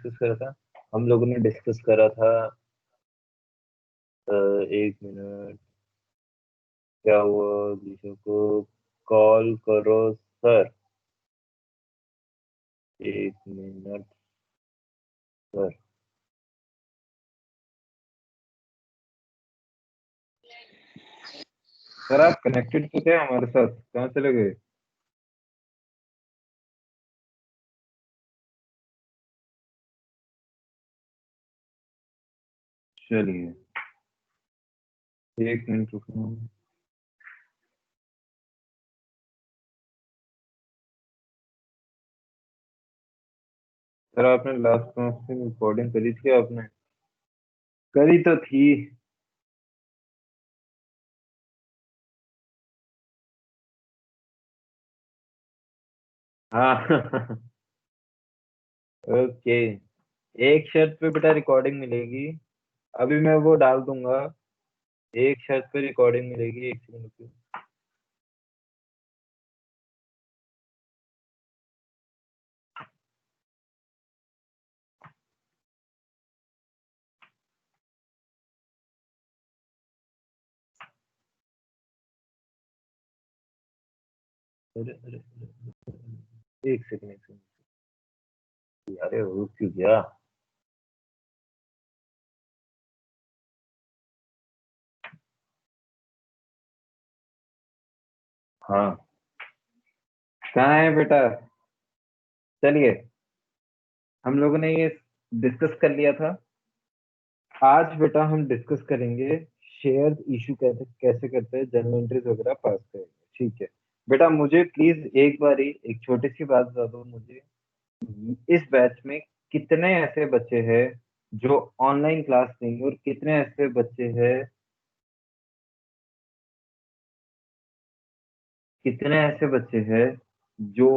Discuss करा था? हम लोगों ने डिस्कस करा था। एक मिनट। क्या हुआ? दिशा को कॉल करो सर। एक मिनट सर। सर आप कनेक्टेड तो थे हमारे साथ, कहाँ चले गए? चलिए, एक मिनट रुकना। सर आपने लास्ट क्लास में रिकॉर्डिंग करी थी आपने? करी तो थी। हाँ। ओके। एक शर्त पे बेटा रिकॉर्डिंग मिलेगी। अभी मैं वो डाल दूंगा। एक शर्त पे रिकॉर्डिंग मिलेगी, एक सेकंड रुकिए। अरे अरे एक सेकंड, एक सेकंड। अरे रुक क्यों गया? हाँ, कहाँ है बेटा? चलिए, हम लोगों ने ये डिस्कस कर लिया था। आज बेटा हम डिस्कस करेंगे शेयर इशू कैसे कैसे करते हैं, जर्नल एंट्रीज वगैरह पास करेंगे। ठीक है बेटा, मुझे प्लीज एक बारी एक छोटी सी बात बता दो मुझे। इस बैच में कितने ऐसे बच्चे हैं जो ऑनलाइन क्लास लेंगे और कितने ऐसे बच्चे हैं, कितने ऐसे बच्चे हैं जो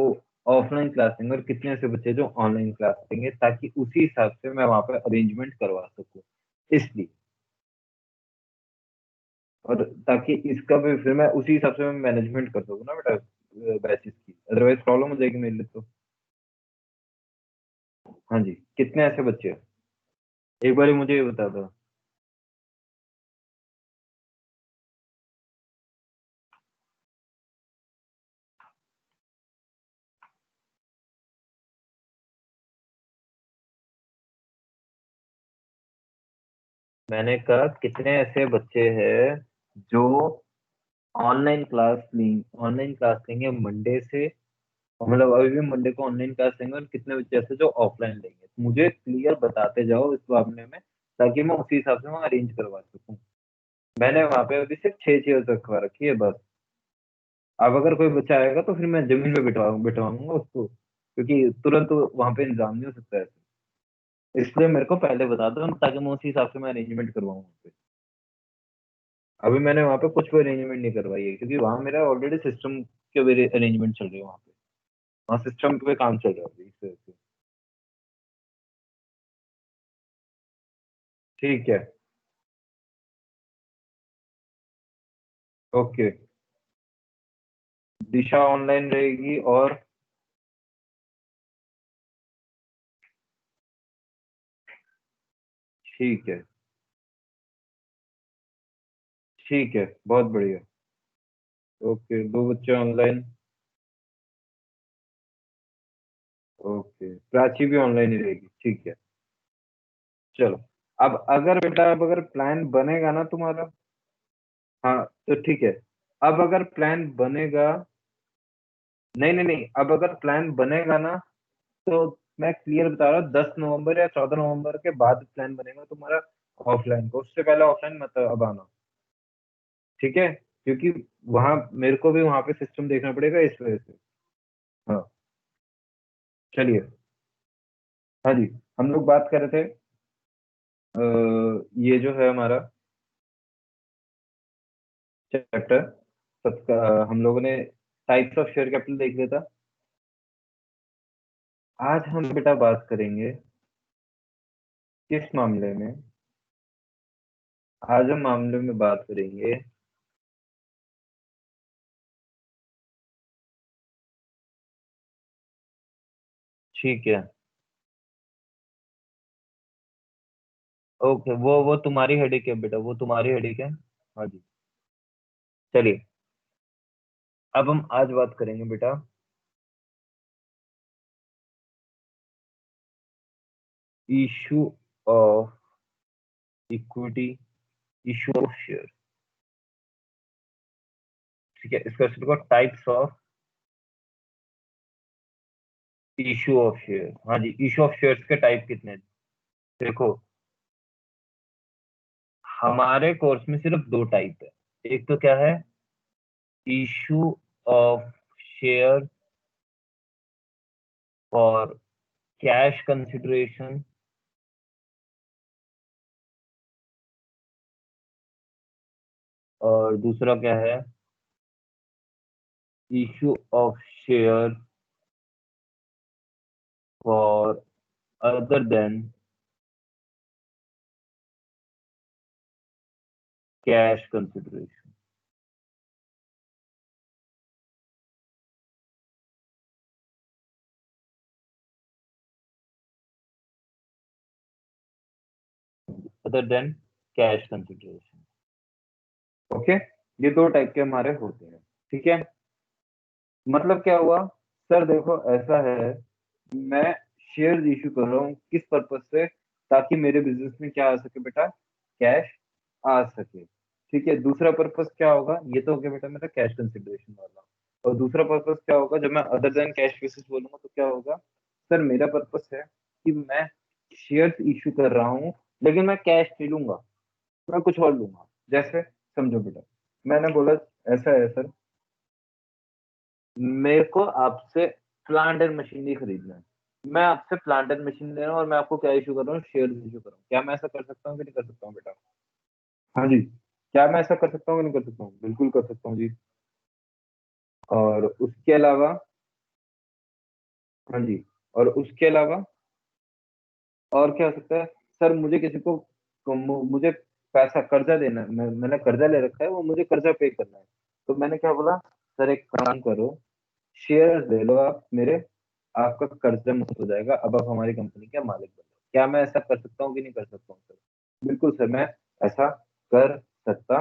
ऑफलाइन क्लास लेंगे और कितने ऐसे बच्चे हैं जो ऑनलाइन क्लास लेंगे, ताकि उसी हिसाब से मैं वहां पर अरेंजमेंट करवा सकूं। इसलिए, और ताकि इसका भी फिर मैं उसी हिसाब से मैं मैनेजमेंट कर सकूँ ना बेटा बैचेस की, अदरवाइज प्रॉब्लम हो जाएगी मेरे लिए तो। हाँ जी, कितने ऐसे बच्चे हैं एक बार मुझे ये बता दो। मैंने कहा कितने ऐसे बच्चे हैं जो ऑनलाइन क्लास लेंगे मंडे से, मतलब अभी भी मंडे को ऑनलाइन क्लास लेंगे, और कितने बच्चे ऐसे जो ऑफलाइन लेंगे। मुझे क्लियर बताते जाओ इस मामले में, ताकि मैं उसी हिसाब से वहाँ अरेंज करवा सकूँ। मैंने वहाँ पे अभी सिर्फ 6 चेयर रखवा रखी है बस। अब अगर कोई बच्चा आएगा तो फिर मैं जमीन पे बिठवाऊंगा उसको, क्योंकि तुरंत वहां पे इंतजाम नहीं हो सकता है। इसलिए मेरे को पहले बता दो, ताकि मैं उसी हिसाब से मैं अरेंजमेंट करवाऊँ वहाँ पे। अभी मैंने वहाँ पे कुछ भी अरेंजमेंट नहीं करवाई है, क्योंकि वहाँ मेरा ऑलरेडी सिस्टम के अरेंजमेंट चल रही है वहाँ पे। वहाँ सिस्टम पे काम चल रहा है अभी, इस वजह से। ठीक है। ओके। दिशा ऑनलाइन रहेगी, और ठीक है। ठीक है, बहुत बढ़िया। ओके, दो बच्चे ऑनलाइन। ओके, प्राची भी ऑनलाइन ही रहेगी, ठीक है। चलो, अब अगर बेटा, अब अगर प्लान बनेगा ना तुम्हारा, हाँ तो ठीक है। अब अगर प्लान बनेगा, नहीं नहीं नहीं, अब अगर प्लान बनेगा ना, तो मैं क्लियर बता रहा हूँ, 10 नवंबर या 14 नवंबर के बाद प्लान बनेगा तुम्हारा ऑफलाइन को, उससे पहले ऑफलाइन मत अब आना। ठीक है, क्योंकि वहां मेरे को भी वहां पे सिस्टम देखना पड़ेगा, इस वजह से। हाँ, चलिए। हाँ जी, हम लोग बात कर रहे थे, ये जो है हमारा चैप्टर सबका, हम लोगों ने टाइप्स ऑफ शेयर कैपिटल देख लिया था। आज हम बेटा बात करेंगे किस मामले में? आज हम मामले में बात करेंगे, ठीक है, ओके, वो तुम्हारी हेडेक है बेटा, वो तुम्हारी हेडेक है। हाँ जी। चलिए, अब हम आज बात करेंगे बेटा issue of equity, issue of share. ठीक है, इस क्वेश्चन को types of issue of share. हाँ जी, इशू ऑफ शेयर्स के टाइप कितने हैं? देखो, हमारे कोर्स में सिर्फ दो टाइप है। एक तो क्या है, issue of share for cash consideration, और दूसरा क्या है, issue of share for other than cash consideration. Other than cash consideration. Okay, ये दो टाइप के हमारे होते हैं। ठीक है, मतलब क्या हुआ सर, देखो ऐसा है, मैं शेयर इशू कर रहा हूँ किस पर्पज से, ताकि मेरे बिजनेस में क्या आ सके बेटा, कैश आ सके। ठीक है, दूसरा पर्पज क्या होगा, ये तो हो गया बेटा मेरा कैश कंसिडरेशन वाला। और दूसरा पर्पज क्या होगा, जब मैं अदर देन कैश बेसिस बोलूंगा तो क्या होगा, सर मेरा पर्पज है कि मैं शेयर्स इशू कर रहा हूँ, लेकिन मैं कैश नहीं लूंगा, मैं कुछ और लूंगा। जैसे समझो बेटा, मैंने बोला ऐसा है सर, मेरे को आपसे प्लांट एंड मशीनरी खरीदना है, मैं आपसे प्लांट एंड मशीन ले रहा हूँ और मैं आपको क्या इशू कर रहा हूँ, शेयर इशू कर रहा हूँ। क्या मैं ऐसा कर सकता हूँ कि नहीं कर सकता हूँ बेटा? हाँ जी, क्या मैं ऐसा कर सकता हूँ कि नहीं कर सकता हूँ? बिल्कुल कर सकता हूँ जी। और उसके अलावा, हाँ जी, और उसके अलावा और क्या हो सकता है सर, मुझे किसी को मुझे पैसा कर्जा देना है, मैंने कर्जा ले रखा है, वो मुझे कर्जा पे करना है। तो मैंने क्या बोला, सर एक काम करो, शेयर ले लो आप मेरे, आपका कर्जा मुक्त हो जाएगा, अब आप हमारी कंपनी के मालिक बन जाओ। क्या मैं ऐसा कर सकता हूँ कि नहीं कर सकता हूँ सर? बिल्कुल सर, मैं ऐसा कर सकता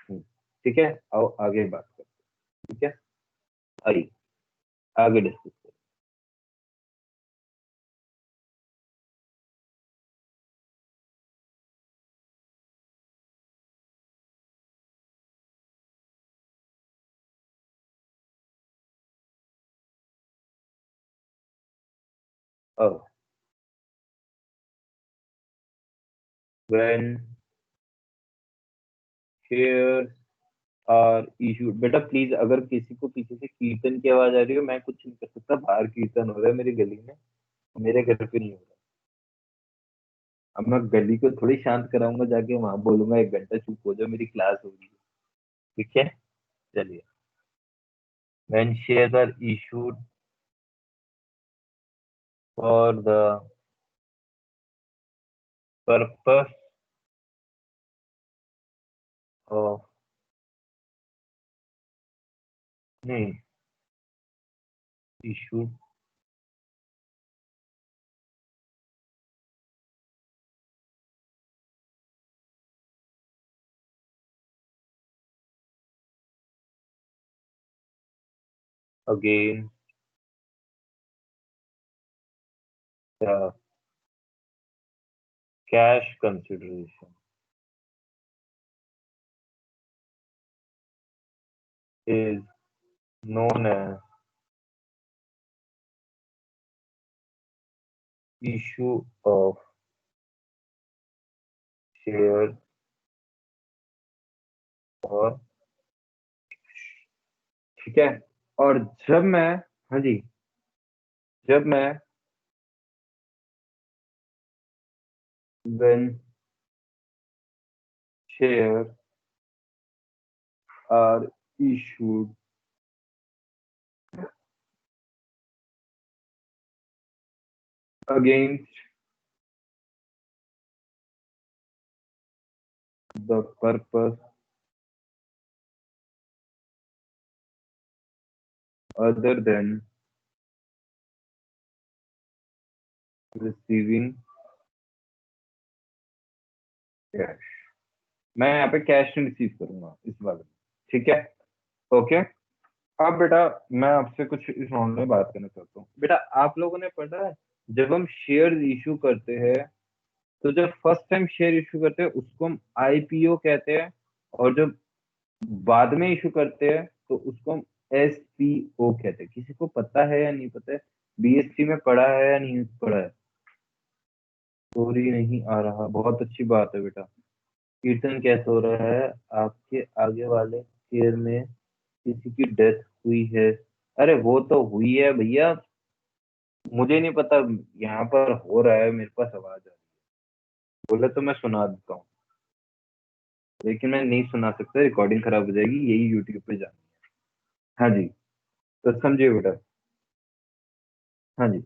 हूँ। ठीक है, आओ आगे बात करते हैं। ठीक है, आइए आगे डिस्कस करें। अब when shares आर इशूड, बेटा प्लीज अगर किसी को पीछे से कीर्तन की आवाज आ रही हो, मैं कुछ नहीं कर सकता, बाहर कीर्तन हो रहा है मेरी गली में, मेरे घर पे नहीं हो रहा। अब मैं गली को थोड़ी शांत कराऊंगा, जाके वहां बोलूंगा 1 घंटा चुप हो जाओ, मेरी क्लास हो रही है। ठीक है, चलिए, when shares are issued for the purpose of, नहीं, issued against the cash consideration is known as issue of shares और, ठीक है, और जब मैं, हाँ जी, जब मैं when shares are issued against the purpose other than receiving cash, मैं यहाँ पे कैश रिसीव करूंगा इस वाले में, ठीक है। ओके, अब बेटा मैं आपसे कुछ इस मामले में बात करना चाहता हूँ। बेटा आप लोगों ने पढ़ा है, जब हम शेयर इशू करते हैं तो जब फर्स्ट टाइम शेयर इशू करते हैं उसको हम आईपीओ कहते हैं, और जब बाद में इशू करते हैं तो उसको हम एसपीओ कहते हैं। किसी को पता है या नहीं पता है? बीएससी में पढ़ा है या नहीं पढ़ा है? स्टोरी नहीं आ रहा, बहुत अच्छी बात है बेटा। कीर्तन कैसे हो रहा है? आपके आगे वाले शेयर में किसी की डेथ हुई है? अरे वो तो हुई है भैया, मुझे नहीं पता, यहाँ पर हो रहा है, मेरे पास आवाज आ रही है, बोले तो मैं सुना देता हूँ, लेकिन मैं नहीं सुना सकता, रिकॉर्डिंग खराब हो जाएगी, यही यूट्यूब पे जानी है। हाँ जी, तो समझिए बेटा। हाँ जी,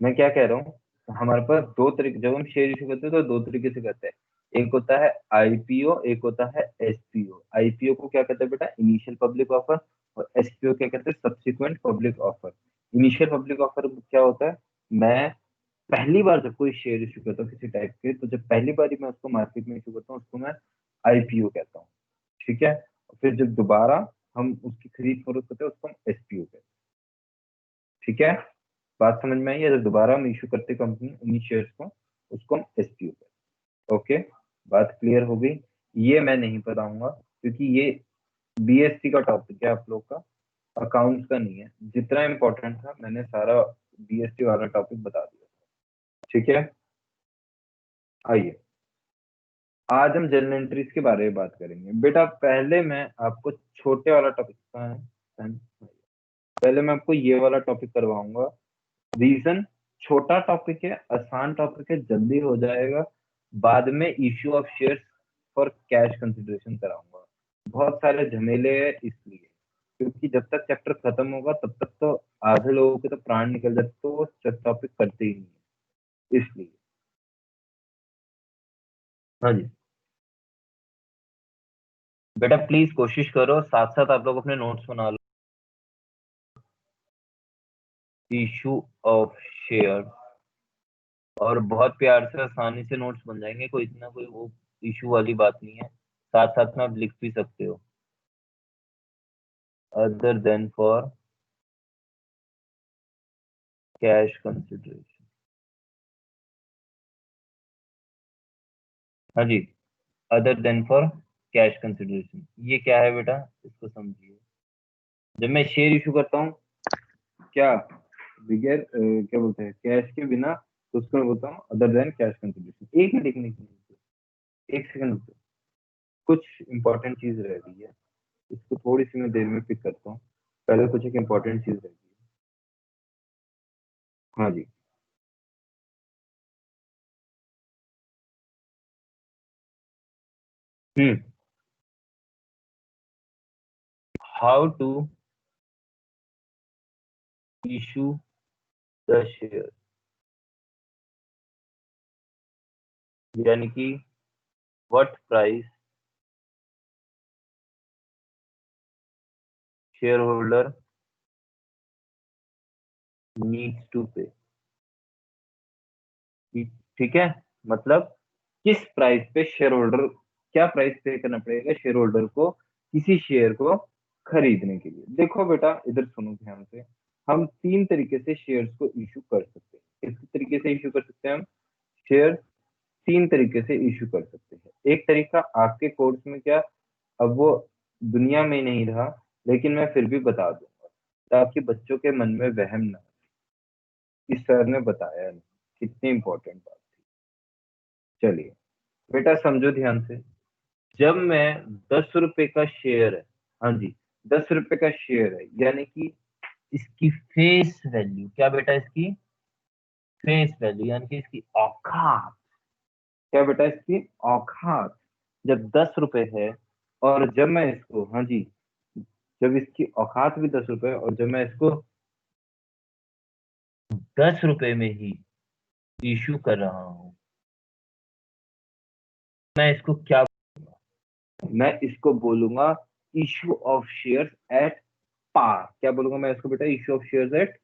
मैं क्या कह रहा हूँ, हमारे पास दो तरीके, जब हम शेयर इशू करते हैं तो दो तरीके से करते हैं। एक होता है आईपीओ, एक होता है एसपीओ। आईपीओ को क्या कहते हैं बेटा? Initial public offer. और एसपीओ क्या कहते हैं? Subsequent public offer. Initial public offer क्या होता है? मैं पहली बार जब कोई शेयर इशू करता हूँ किसी टाइप के, तो जब पहली बार ही मैं उसको मार्केट में इशू करता हूँ उसको मैं आईपीओ कहता हूँ, ठीक है। और फिर जब दोबारा हम उसकी खरीद फरोख्त करते हैं उसको हम एसपीओ कहते हैं, ठीक है। बात समझ में आई? या जब दोबारा हम इशू करते कंपनी उन्हीं शेयर्स को, उसको हम एसपीओ कहते हैं। ओके, बात क्लियर हो गई? ये मैं नहीं बताऊंगा क्योंकि ये बीएससी का टॉपिक है आप लोग का, अकाउंट्स का नहीं है। जितना इंपॉर्टेंट था मैंने सारा बीएससी वाला टॉपिक बता दिया, ठीक है। आइए, आज हम जर्नल एंट्रीज के बारे में बात करेंगे। बेटा पहले मैं आपको छोटे वाला टॉपिक का है, पहले मैं आपको ये वाला टॉपिक करवाऊंगा। रीजन, छोटा टॉपिक है, आसान टॉपिक है, जल्दी हो जाएगा। बाद में issue of shares for cash consideration कराऊंगा, बहुत सारे झमेले हैं इसलिए, क्योंकि जब तक चैप्टर खत्म होगा तब तक तो आधे लोगों के तो प्राण निकल जाते, तो वो टॉपिक करते ही नहीं है, इसलिए। हाँ जी, बेटा प्लीज कोशिश करो, साथ साथ आप लोग अपने नोट्स बना लो। इशू ऑफ शेयर, और बहुत प्यार से आसानी से नोट्स बन जाएंगे, कोई इतना कोई वो इशू वाली बात नहीं है। साथ साथ में आप लिख भी सकते हो। Other than for cash consideration, हाँ जी, other than for cash consideration, ये क्या है बेटा? इसको समझिए। जब मैं शेयर इशू करता हूँ, क्या बगैर क्या बोलते हैं, कैश के बिना, तो उसको मैं बोलता हूँ अदर देन कैश कंसिडरेशन। एक मिनट, एक मिनट, एक सेकंड रुको। कुछ इंपॉर्टेंट चीज रह गई है, इसको थोड़ी सी मैं देर में पिक करता हूँ। पहले कुछ एक इंपॉर्टेंट चीज रह गई है। हाँ जी, hmm, how to issue the share, यानी कि what price share holder needs to pay, ठीक है। मतलब किस प्राइस पे शेयर होल्डर, क्या प्राइस पे करना पड़ेगा शेयर होल्डर को किसी शेयर को खरीदने के लिए। देखो बेटा इधर सुनो ध्यान से, हम तीन तरीके से शेयर्स को इशू कर सकते हैं। किस तरीके से इशू कर सकते हैं हम शेयर? तीन तरीके से इशू कर सकते हैं। एक तरीका आपके कोर्स में क्या, अब वो दुनिया में नहीं रहा, लेकिन मैं फिर भी बता दूंगा ताकि बच्चों के मन में वहम ना आए कि सर ने बताया नहीं। कितनी इंपॉर्टेंट बात थी। चलिए बेटा समझो ध्यान से, जब मैं 10 रुपए का शेयर है, हाँ जी, 10 रुपए का शेयर है, यानी कि इसकी फेस वैल्यू क्या बेटा? इसकी फेस वैल्यू यानी कि इसकी औकात, क्या बेटा? इसकी औकात जब 10 रुपए है, और जब मैं इसको, हाँ जी, जब इसकी औकात भी 10 रुपए और जब मैं इसको 10 रुपए में ही इशू कर रहा हूँ, मैं इसको क्या, मैं इसको बोलूंगा issue of shares at par. क्या बोलूंगा मैं इसको बेटा? Issue of shares at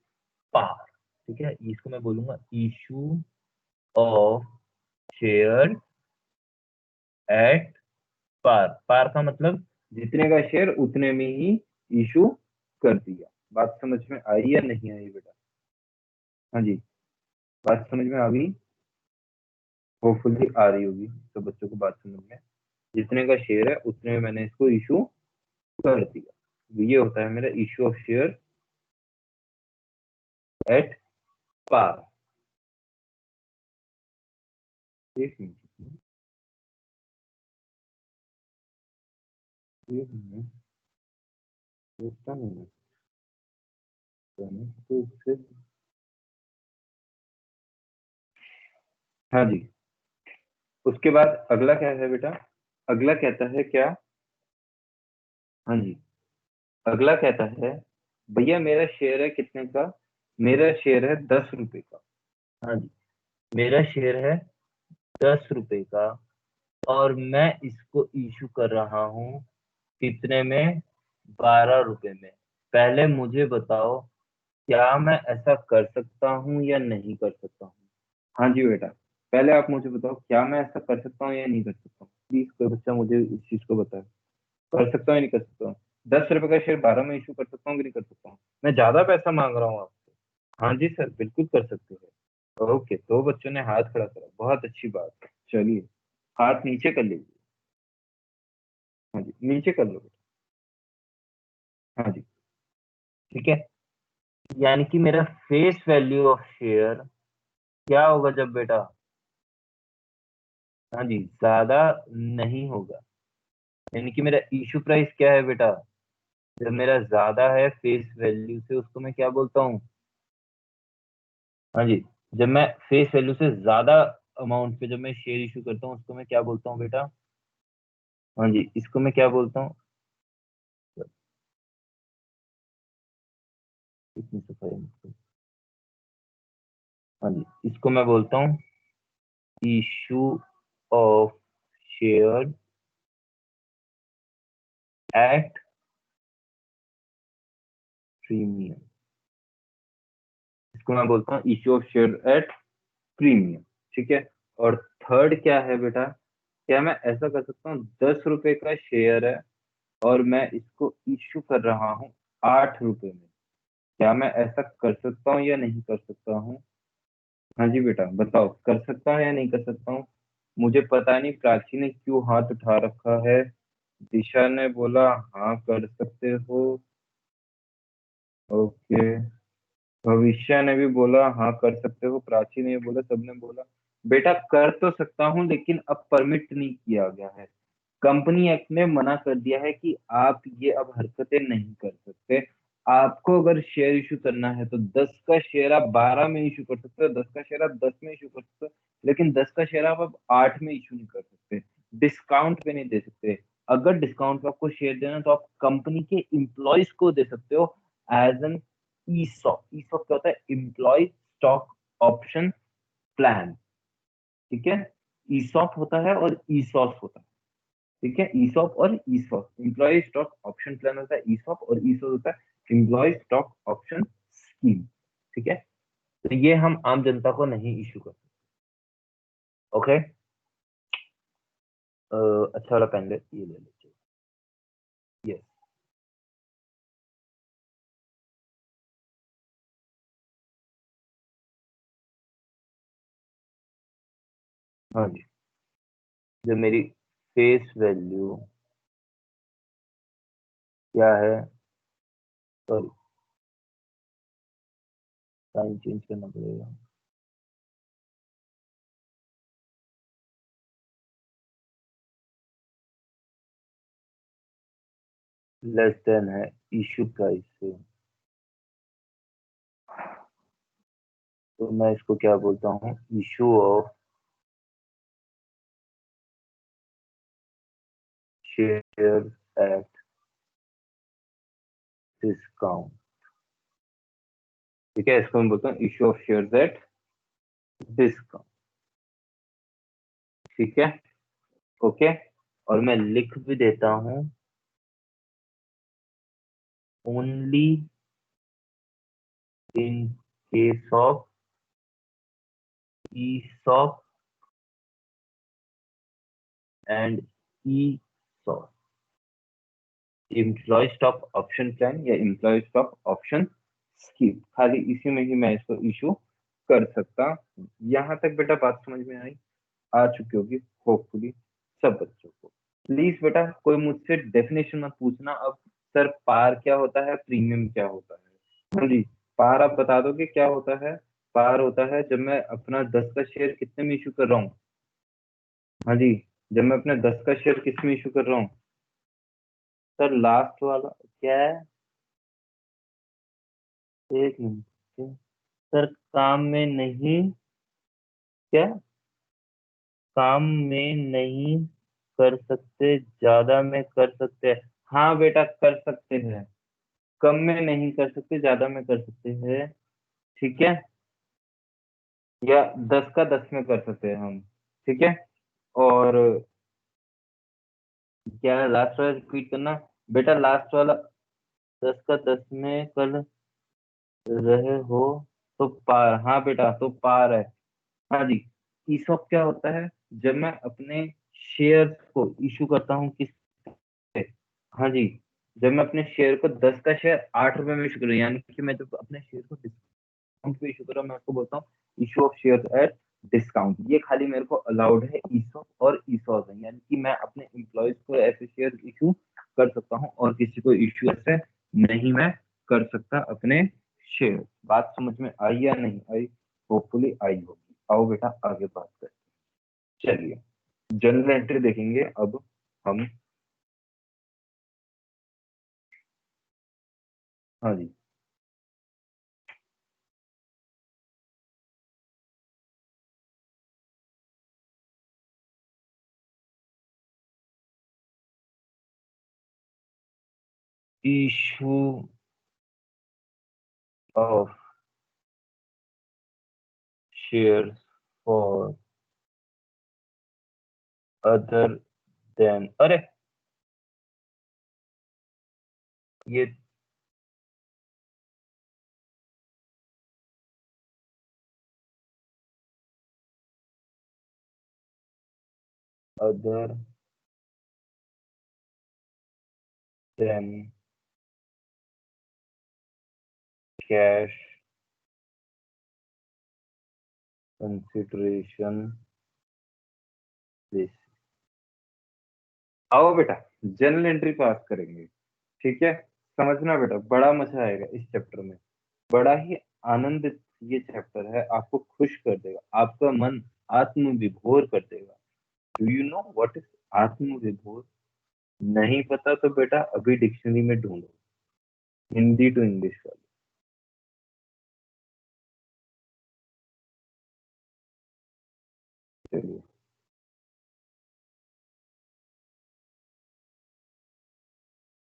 par, ठीक है। इसको मैं बोलूंगा issue of share at par. Par का मतलब जितने का शेयर उतने में ही इशू कर दिया। बात समझ में आई या नहीं आई बेटा? हाँ जी, बात समझ में आ गई? होपफुली आ रही होगी तो बच्चों को बात समझ में। जितने का शेयर है उतने में मैंने इसको इशू कर दिया। तो ये होता है मेरा issue of share at par. एक मिनट, एक मिनट, सोचता नहीं है, तो इससे हाँ जी। उसके बाद अगला क्या है बेटा? अगला कहता है क्या? हाँ जी, अगला कहता है भैया मेरा शेयर है कितने का? मेरा शेयर है 10 रुपए का। हाँ जी, मेरा शेयर है 10 रुपए का और मैं इसको इशू कर रहा हूँ कितने में? 12 रुपए में। पहले मुझे बताओ, क्या मैं ऐसा कर सकता हूँ या नहीं कर सकता हूँ? हाँ जी बेटा, पहले आप मुझे बताओ क्या मैं ऐसा कर सकता हूँ या नहीं कर सकता हूँ? प्लीज कोई बच्चा मुझे इस चीज को बताए, कर सकता हूँ या नहीं कर सकता हूँ? 10 रुपए का शेयर 12 में इशू कर सकता हूँ कि नहीं कर सकता हूँ? मैं ज्यादा पैसा मांग रहा हूँ आपसे। हाँ जी सर, बिल्कुल कर सकते हैं। ओके, दो बच्चों ने हाथ खड़ा करा, बहुत अच्छी बात है। चलिए, हाथ नीचे कर लीजिए। हाँ जी, नीचे कर लो बेटा। हाँ जी, ठीक है। यानी कि मेरा फेस वैल्यू ऑफ शेयर क्या होगा जब बेटा? हाँ जी, ज्यादा नहीं होगा। यानी कि मेरा इशू प्राइस क्या है बेटा? जब मेरा ज्यादा है फेस वैल्यू से, उसको मैं क्या बोलता हूँ? हाँ जी, जब मैं फेस वैल्यू से ज्यादा अमाउंट पे जब मैं शेयर इशू करता हूँ, उसको मैं क्या बोलता हूँ बेटा? हाँ जी, इसको मैं क्या बोलता हूँ? इतनी सफाई मत करो। हाँ जी, इसको मैं बोलता हूँ issue of share at premium. इसको मैं बोलता हूँ issue of share at premium. ठीक है। और थर्ड क्या है बेटा? क्या मैं ऐसा कर सकता हूँ, 10 रुपए का शेयर है और मैं इसको इशू कर रहा हूँ 8 रुपए में? क्या मैं ऐसा कर सकता हूँ या नहीं कर सकता हूँ? हाँ जी बेटा, बताओ, कर सकता हूँ या नहीं कर सकता हूँ? मुझे पता नहीं प्राची ने क्यों हाथ उठा रखा है। दिशा ने बोला हाँ कर सकते हो। ओके, भविष्य ने भी बोला हाँ कर सकते हो, प्राची ने भी बोला, सबने बोला। बेटा कर तो सकता हूँ लेकिन अब परमिट नहीं किया गया है। कंपनी एक्ट ने मना कर दिया है कि आप ये अब हरकतें नहीं कर सकते। आपको अगर शेयर इशू करना है तो 10 का शेयर आप 12 में इशू कर सकते हो, 10 का शेयर आप 10 में इशू कर सकते हो, लेकिन 10 का शेयर आप अब 8 में इशू नहीं कर सकते। डिस्काउंट पे नहीं दे सकते। अगर डिस्काउंट पे आपको शेयर देना है, तो आप कंपनी के इम्प्लॉयज को दे सकते हो एज एन ईसॉप। ईसॉप क्या होता है? Employee stock option plan. ठीक है, ईसॉप होता है और ईसॉस होता है। ठीक है, ईसॉप और ESOP, employ stock option plan होता है ईसॉप, और ईसॉप होता है एम्प्लॉय स्टॉक ऑप्शन स्कीम। ठीक है, तो ये हम आम जनता को नहीं इशू कर सकते। ओके, अच्छा वाला पेन ले, ये ले लीजिए। यस, हाँ जी, जो मेरी फेस वैल्यू क्या है? सॉरी, टाइम चेंज करना पड़ेगा। लेस देन है इशू प्राइस से, तो मैं इसको क्या बोलता हूँ? Issue of share at discount. ठीक है, इसको मैं बोलता हूँ issue of share at discount. ठीक है, ओके। और मैं लिख भी देता हूँ only in case of ESOP and ESOP, employ stock option plan या एम्प्लॉय स्टॉक ऑप्शन स्कीम, खाली इसी में ही मैं इसको इशू कर सकता हूँ। यहाँ तक बेटा बात समझ में आई, आ चुकी होगी होपफुली सब बच्चों को। प्लीज बेटा कोई मुझसे डेफिनेशन मत पूछना अब, सर पार क्या होता है, प्रीमियम क्या होता है। हाँ जी, पार आप बता दोगे क्या होता है। पार होता है जब मैं अपना 10 का शेयर कितने में इशू कर रहा हूँ। हाँ जी, जब मैं अपने 10 का शेयर किस में इशू कर रहा हूँ। सर लास्ट वाला क्या है, एक मिनट सर, काम में नहीं, क्या, काम में नहीं कर सकते, ज्यादा में कर सकते हैं। हाँ बेटा कर सकते हैं, कम में नहीं कर सकते, ज्यादा में कर सकते हैं, ठीक है, या 10 का 10 में कर सकते हैं हम, ठीक है। और क्या लास्ट वाला रिपीट करना बेटा, लास्ट वाला 10 का 10 में कर रहे हो तो पार, हाँ बेटा तो पार है। हाँ जी, ईसॉप क्या होता है, जब मैं अपने शेयर्स को इशू करता हूँ किस पे। हाँ जी, जब मैं अपने शेयर को 10 का शेयर 8 रुपए में इशू करूँ, यानी कि मैं जब अपने शेयर को डिस्काउंट पे इशू कर रहा हूँ, मैं आपको बोलता हूँ issue of share at discount. ये खाली मेरे को अलाउड है ईसॉप और ईसॉप है, यानी कि मैं अपने एम्प्लॉयज को ऐसे शेयर इशू कर सकता हूँ और किसी को इशू ऐसे नहीं मैं कर सकता अपने शेयर। बात समझ में आई या नहीं आई, होपफुली आई होगी। आओ बेटा आगे बात करते हैं। चलिए जनरल एंट्री देखेंगे अब हम। हाँ जी, issue of share for other than, अरे ये other than cash consideration this. आओ बेटा जनरल एंट्री पास करेंगे, ठीक है। समझना बेटा बड़ा मजा आएगा इस चैप्टर में, बड़ा ही आनंदित ये चैप्टर है, आपको खुश कर देगा, आपका मन आत्म विभोर कर देगा। Do you know what is आत्म विभोर, नहीं पता तो बेटा अभी डिक्शनरी में ढूंढो, हिंदी टू इंग्लिश वाली। चलिए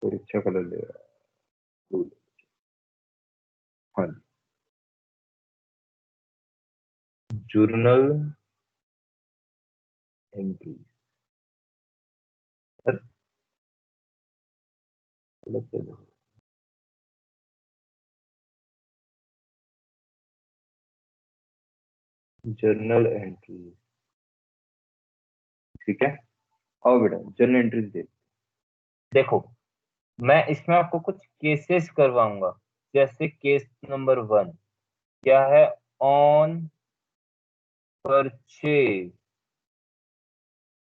परीक्षा कलर ले रहा है। हाँ, जर्नल एंट्री, जर्नल एंट्री, ठीक है। आओ बेटा जर्नल एंट्रीज दे, देखो मैं इसमें आपको कुछ केसेस करवाऊंगा। जैसे केस नंबर 1 क्या है, ऑन परचेज।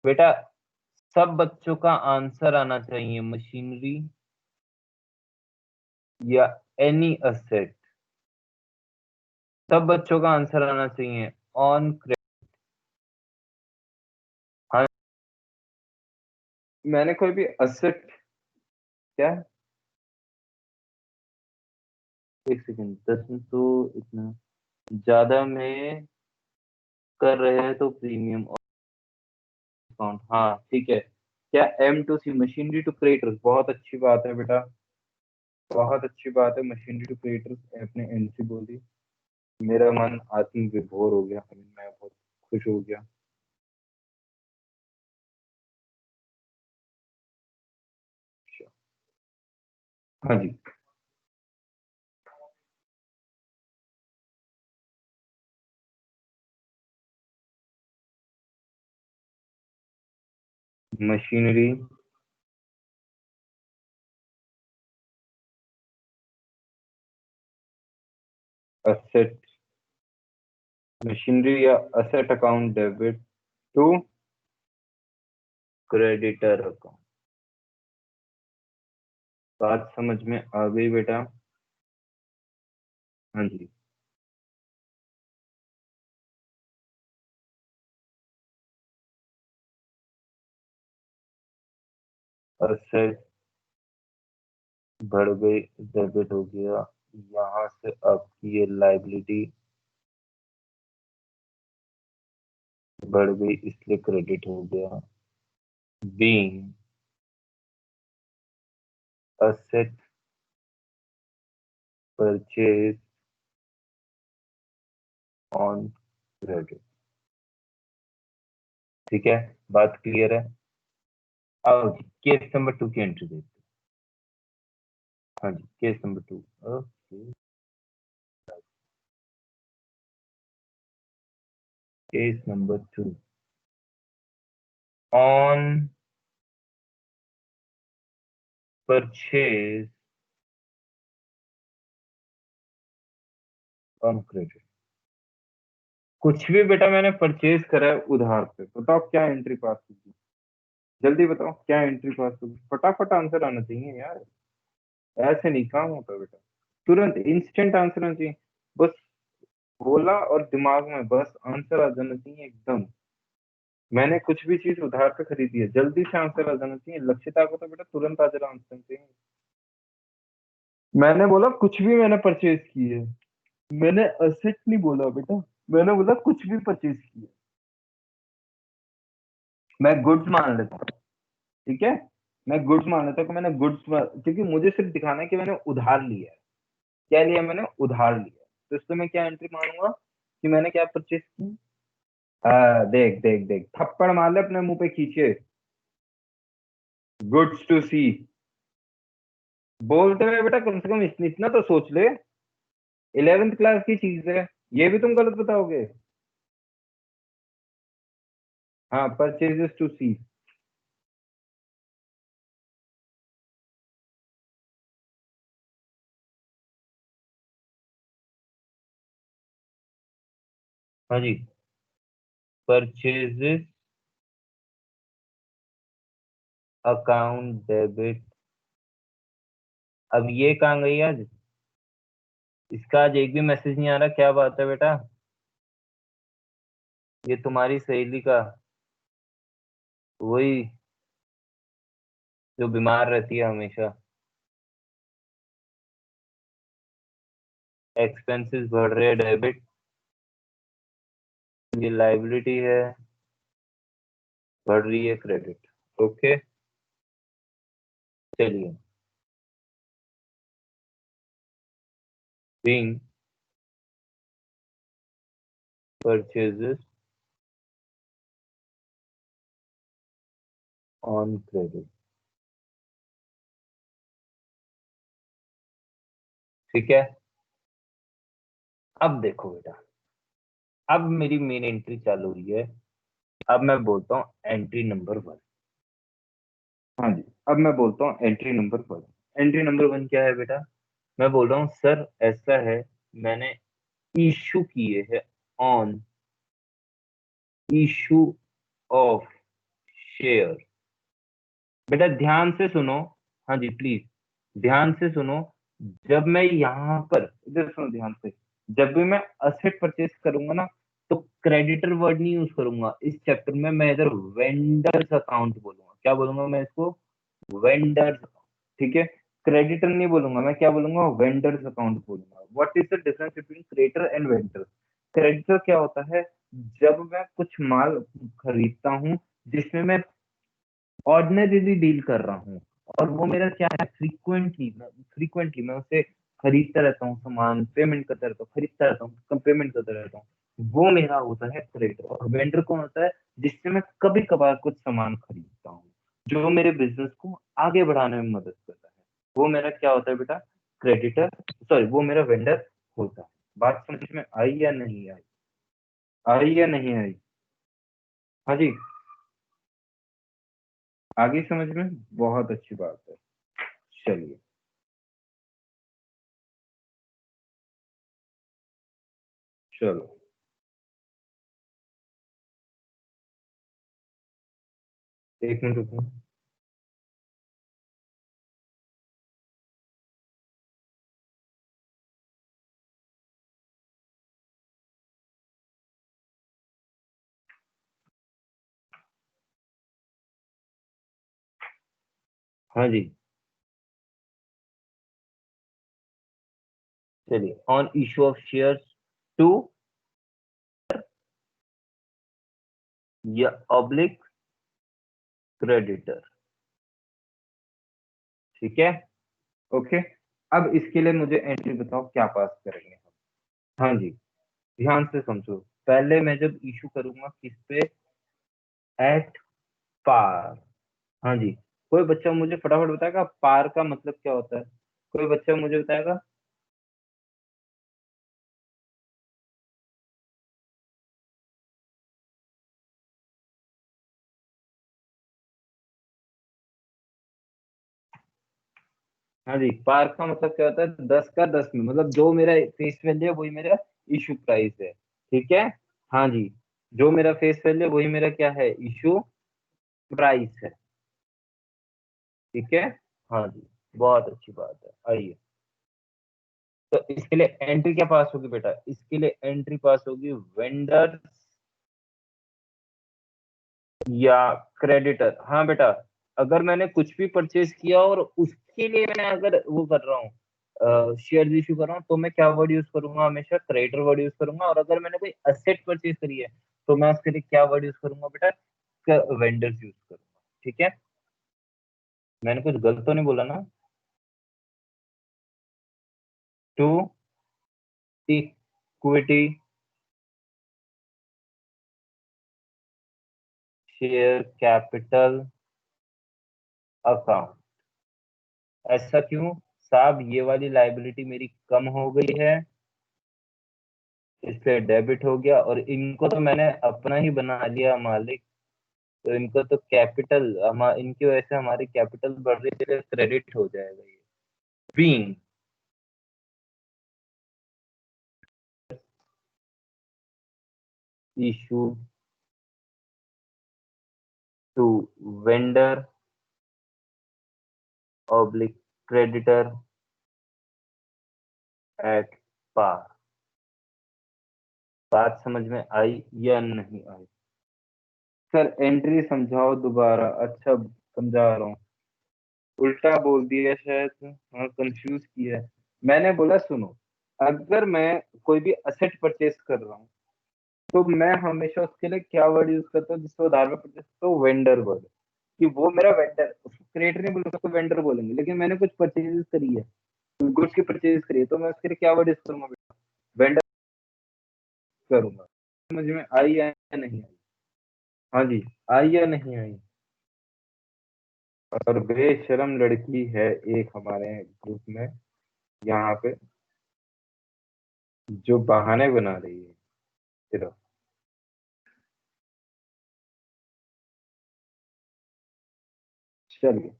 बेटा सब बच्चों का आंसर आना चाहिए, मशीनरी या एनी असेट, सब बच्चों का आंसर आना चाहिए ऑन क्रेडिट। हाँ, मैंने कोई भी असेट, क्या, एक सेकंड, 10 में तो इतना ज्यादा में कर रहे हैं तो प्रीमियम डिस्काउंट, हाँ ठीक है। क्या M2C मशीनरी टू क्रिएटर्स, बहुत अच्छी बात है बेटा, बहुत अच्छी बात है, मशीनरी टू क्रिएटर्स अपने एनसी बोली, मेरा मन आत्म विभोर हो गया, मैं बहुत खुश हो गया। हाँ जी, मशीनरी, असेट, मशीनरी या asset account debit to creditor account. बात समझ में आ गई बेटा? हाँ जी। असेट बढ़ गई, डेबिट हो गया, यहाँ से आपकी ये लाइबिलिटी बढ़ गई इसलिए क्रेडिट हो गया। Being asset purchase on credit. ठीक है, बात क्लियर है? आओ जी, केस नंबर 2 की एंट्री देखते हैं। हाँ जी, case number 2। Okay, case number 2 on purchase on credit. कुछ भी बेटा मैंने परचेज करा है उधार पे, बताओ क्या एंट्री पास होगी? जल्दी बताओ क्या एंट्री पास होगी, फटाफट आंसर आना चाहिए यार, ऐसे नहीं काम होता बेटा, तुरंत इंस्टेंट आंसर आना चाहिए। बस बोला और दिमाग में बस आंसर आ जाना चाहिए एकदम। मैंने कुछ भी चीज उधार पे खरीदी है, जल्दी से आंसर आ जाना चाहिए। लक्ष्यता को तो बेटा तुरंत आ जाना आंसर चाहिए। मैंने बोला कुछ भी मैंने परचेज की है, मैंने असेट नहीं बोला बेटा, मैंने बोला कुछ भी परचेज की है। मैं गुड्स मान लेता हूँ, ठीक है, मैं गुड्स मान लेता हूँ कि मैंने गुड्स, क्योंकि मुझे सिर्फ दिखाना है कि मैंने उधार लिया है। क्या लिया? मैंने उधार लिया। तो इसमें मैं क्या एंट्री मारूंगा कि मैंने क्या परचेज की। देख देख देख, थप्पड़ मार ले अपने मुंह पे खींचे। गुड्स टू सी बोलते हुए बेटा कम से कम इतना तो सोच ले, 11th क्लास की चीज है, ये भी तुम गलत बताओगे। हाँ, परचेजेस टू सी। हाँ जी, परचेजेस अकाउंट डेबिट। अब ये कहाँ गई आज? इसका आज एक भी मैसेज नहीं आ रहा, क्या बात है बेटा? ये तुम्हारी सहेली का, वही जो बीमार रहती है हमेशा। एक्सपेंसेस बढ़ रहे हैं, डेबिट, ये लाइबिलिटी है, बढ़ रही है क्रेडिट। ओके, चलिए। Being purchases on credit. ठीक है, अब देखो बेटा, अब मेरी मेन एंट्री चालू हुई है। अब मैं बोलता हूँ एंट्री नंबर 1। हाँ जी, अब मैं बोलता हूँ एंट्री नंबर 1। एंट्री नंबर 1 क्या है बेटा? मैं बोल रहा हूँ सर ऐसा है, मैंने इशू किए हैं ऑन इशू ऑफ शेयर। बेटा ध्यान से सुनो, हाँ जी प्लीज ध्यान से सुनो। जब मैं यहाँ पर, इधर सुनो ध्यान से, जब भी मैं असेट परचेज करूंगा ना, तो क्रेडिटर वर्ड नहीं यूज करूंगा इस चैप्टर में। मैं इधर वेंडर्स अकाउंट बोलूंगा। क्या बोलूंगा मैं इसको? वेंडर्स। ठीक है, क्रेडिटर नहीं बोलूंगा मैं, क्या बोलूंगा? वेंडर्स अकाउंट बोलूंगा। What is the difference between creditor and vendor? Creditor क्या होता है? जब मैं कुछ माल खरीदता हूँ जिसमें मैं ऑर्डिनरीली डील कर रहा हूँ, और वो मेरा क्या है, फ्रीक्वेंटली मैं उसे खरीदता रहता हूँ, सामान पेमेंट करता रहता हूँ, खरीदता रहता हूँ, पेमेंट करता रहता हूँ, वो मेरा होता है क्रेडिटर। और वेंडर कौन होता है? जिससे मैं कभी कभार कुछ सामान खरीदता हूँ, जो मेरे बिजनेस को आगे बढ़ाने में मदद करता है, वो मेरा क्या होता है बेटा? क्रेडिटर। सॉरी, वो मेरा वेंडर होता है। बात समझ में आई या नहीं आई? आई या नहीं आई? हाँ जी, आगे समझ में? बहुत अच्छी बात है। चलिए, चलो, एक मिनट रुको। हाँ जी, चलिए, on issue of shares to या ऑब्लिक क्रेडिटर। ठीक है, ओके। अब इसके लिए मुझे एंट्री बताओ, क्या पास करेंगे हम? हाँ जी, ध्यान से समझो। पहले मैं जब इशू करूंगा किस पे? At par. हाँ जी, कोई बच्चा मुझे फटाफट बताएगा पार का मतलब क्या होता है? कोई बच्चा मुझे बताएगा? हाँ जी, पार का मतलब क्या होता है? 10 का 10 में, मतलब जो मेरा फेस वैल्यू है वही मेरा इशू प्राइस है। ठीक है, हाँ जी, जो मेरा फेस वैल्यू है वही मेरा क्या है? इशू प्राइस है। ठीक है, हाँ जी, बहुत अच्छी बात है। आइए, तो इसके लिए एंट्री क्या पास होगी बेटा? इसके लिए एंट्री पास होगी वेंडर या क्रेडिटर। हाँ बेटा, अगर मैंने कुछ भी परचेज किया और उसके लिए मैंने अगर वो कर रहा हूँ, शेयर इशू कर रहा हूँ, तो मैं क्या वर्ड यूज करूंगा? हमेशा क्रेडिटर वर्ड यूज करूंगा। और अगर मैंने कोई असेट परचेज करी है तो मैं उसके लिए क्या वर्ड यूज करूंगा बेटा? वेंडर्स यूज करूंगा। ठीक है, मैंने कुछ गलत तो नहीं बोला ना? To equity share capital account. ऐसा क्यों साहब? ये वाली लाइबिलिटी मेरी कम हो गई है, इसलिए डेबिट हो गया। और इनको तो मैंने अपना ही बना लिया मालिक, तो इनको तो कैपिटल, हम इनकी वजह से हमारी कैपिटल बढ़ रही है, इसलिए क्रेडिट हो जाएगा ये। Being issue to vendor oblique creditor at par. बात समझ में आई या नहीं आई? सर एंट्री समझाओ दोबारा। अच्छा, समझा रहा हूँ। उल्टा बोल दिया शायद, हाँ कंफ्यूज किया है। मैंने बोला सुनो, अगर मैं कोई भी असेट परचेज कर रहा हूँ तो मैं हमेशा उसके लिए क्या वर्ड यूज करता हूँ जिसको उधार में परचेज करता हूँ? Vendor word. कि वो मेरा वेंडर, उसको क्रिएटर नहीं बोलेंगे, उसको वेंडर बोलेंगे। लेकिन मैंने कुछ परचेज करी है, गुड्स की परचेज करी है, तो मैं उसके लिए क्या वर्ड यूज करूंगा बेटा? वेंडर करूंगा। समझ में आई या नहीं आई? हाँ जी, आई या नहीं आई? और बेशरम लड़की है एक हमारे ग्रुप में यहाँ पे, जो बहाने बना रही है सिर्फ। चलिए,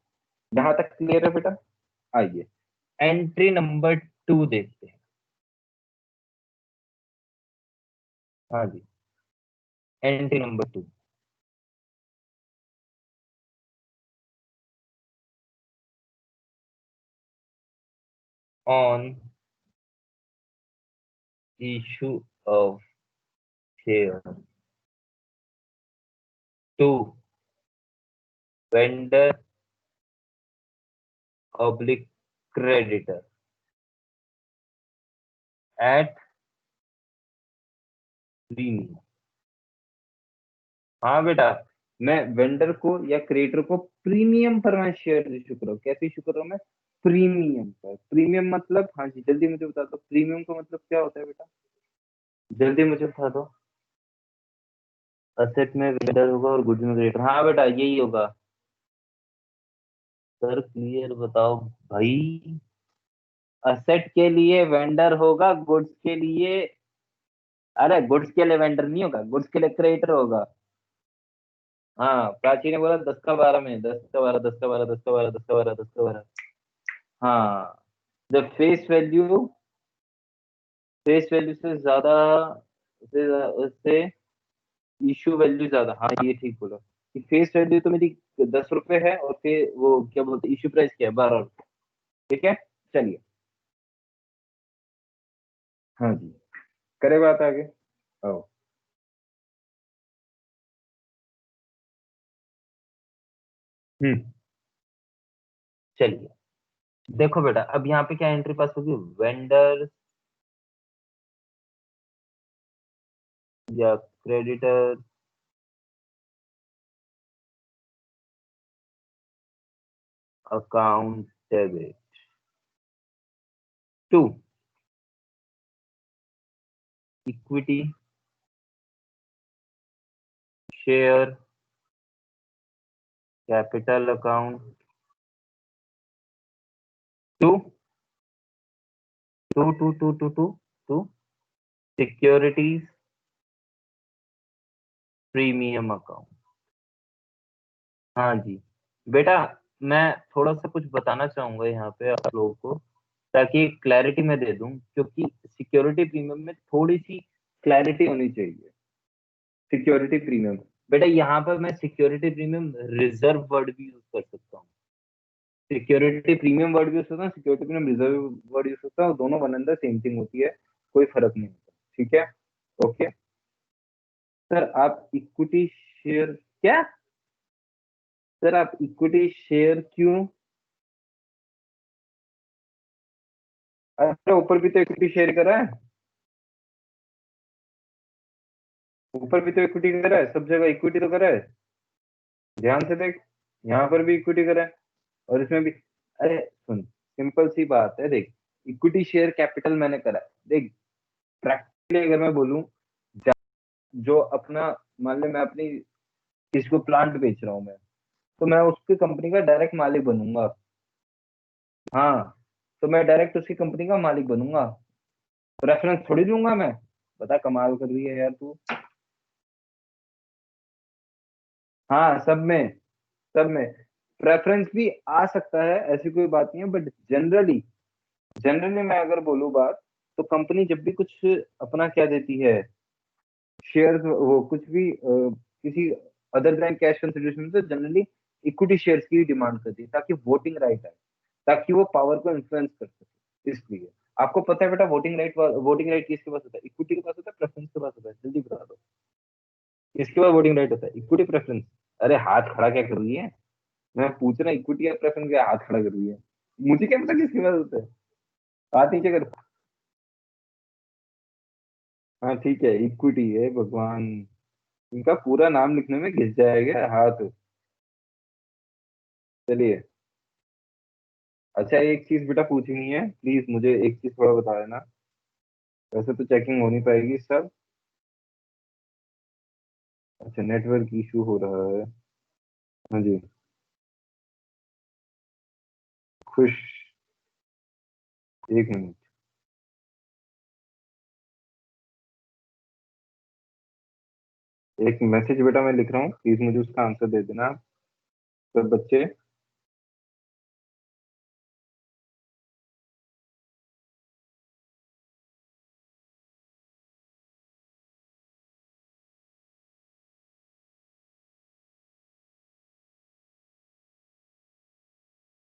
यहाँ तक क्लियर है बेटा? आइए, एंट्री नंबर 2 देखते हैं। हाँ जी, entry number 2, on issue of share to vendor oblique creditor at premium. हाँ बेटा, मैं वेंडर को या क्रिएटर को प्रीमियम पर मैं शेयर इशू कर रहा हूँ। कैसे इशू कर रहा हूँ मैं? प्रीमियम पर। प्रीमियम मतलब, हाँ जी, जल्दी मुझे बता दो, प्रीमियम का मतलब क्या होता है बेटा? जल्दी मुझे बता दो। असेट में वेंडर होगा और गुड्स में क्रिएटर। हाँ बेटा, यही होगा। सर क्लियर बताओ भाई। असेट के लिए वेंडर होगा, गुड्स के लिए, अरे गुड्स के लिए वेंडर नहीं होगा, गुड्स के लिए क्रिएटर होगा। हाँ, प्राची ने बोला 10 का 12 में, 10 का 12, 10 का 12, 10 का 12, 10 का 12, 10 का 12। हाँ, जब फेस वैल्यू से ज्यादा, उससे इशू वैल्यू ज्यादा, हाँ ये ठीक बोला कि फेस वैल्यू तो मेरी 10 रुपए है और फिर वो क्या बोलते, इशू प्राइस क्या है, 12 रुपए। ठीक है, चलिए। हाँ जी, करे बात आगे। आओ। हम्म, चलिए। देखो बेटा, अब यहाँ पे क्या एंट्री पास होगी, वेंडर या creditor account debit to equity share capital account to to securities premium account. हाँ जी बेटा, मैं थोड़ा सा कुछ बताना चाहूंगा यहाँ पे आप लोगों को, ताकि क्लैरिटी मैं दे दूं, क्योंकि सिक्योरिटी प्रीमियम में थोड़ी सी क्लैरिटी होनी चाहिए। सिक्योरिटी प्रीमियम, बेटा यहाँ पर मैं सिक्योरिटी प्रीमियम रिजर्व वर्ड भी यूज कर सकता हूँ, सिक्योरिटी प्रीमियम वर्ड भी यूज करता हूँ, security premium reserve word use करता हूँ, दोनों one and the same thing होती है, कोई फर्क नहीं होता। ठीक है, ओके। सर आप इक्विटी शेयर, क्या सर आप इक्विटी शेयर क्यों, अरे ऊपर भी तो इक्विटी शेयर करा है, ऊपर भी तो इक्विटी करा है, सब जगह इक्विटी तो करा है, ध्यान से देख, यहाँ पर भी इक्विटी करा है और इसमें भी। अरे सुन, सिंपल सी बात है, देख इक्विटी शेयर कैपिटल मैंने करा है, देख प्रैक्टिकली अगर मैं बोलूं, जो अपना, मान ले मैं अपनी किसी को प्लांट बेच रहा हूँ मैं, तो मैं उसकी कंपनी का डायरेक्ट मालिक बनूंगा। हाँ, तो मैं डायरेक्ट उसकी कंपनी का मालिक बनूंगा, रेफरेंस थोड़ी लूंगा मैं। बता, कमाल कर रही है यार तू। हाँ, सब में प्रेफरेंस भी आ सकता है, ऐसी कोई बात नहीं है, बट जनरली, मैं अगर बोलूँ बात, तो कंपनी जब भी कुछ अपना क्या देती है, शेयर, वो कुछ भी किसी अदर देन कैश कंसिडरेशन, तो जनरली इक्विटी शेयर्स की डिमांड करती है, ताकि वोटिंग राइट आए, ताकि वो पावर को इन्फ्लुएंस कर सके, इसलिए। आपको पता है बेटा, वोटिंग राइट किसके पास होता है, इक्विटी के पास होता है, प्रेफरेंस के पास होता है, जल्दी बता दो। किसके पास वोटिंग राइट होता है, इक्विटी प्रेफरेंस। अरे हाथ खड़ा क्या कर रही है, मैं पूछ रहा इक्विटी या प्रेफरेंस, क्या हाथ खड़ा कर रही है, मुझे क्या पता किसके पास होता है, हाथ नीचे कर। हाँ ठीक है, इक्विटी है भगवान, इनका पूरा नाम लिखने में घिस जाएगा हाथ। चलिए, अच्छा एक चीज बेटा पूछनी है, प्लीज मुझे एक चीज थोड़ा बता देना, वैसे तो चेकिंग हो नहीं पाएगी सब। अच्छा, नेटवर्क इशू हो रहा है। हाँ जी, खुश, एक मिनट। एक मैसेज बेटा मैं लिख रहा हूँ, प्लीज मुझे उसका आंसर दे देना आप, सब बच्चे।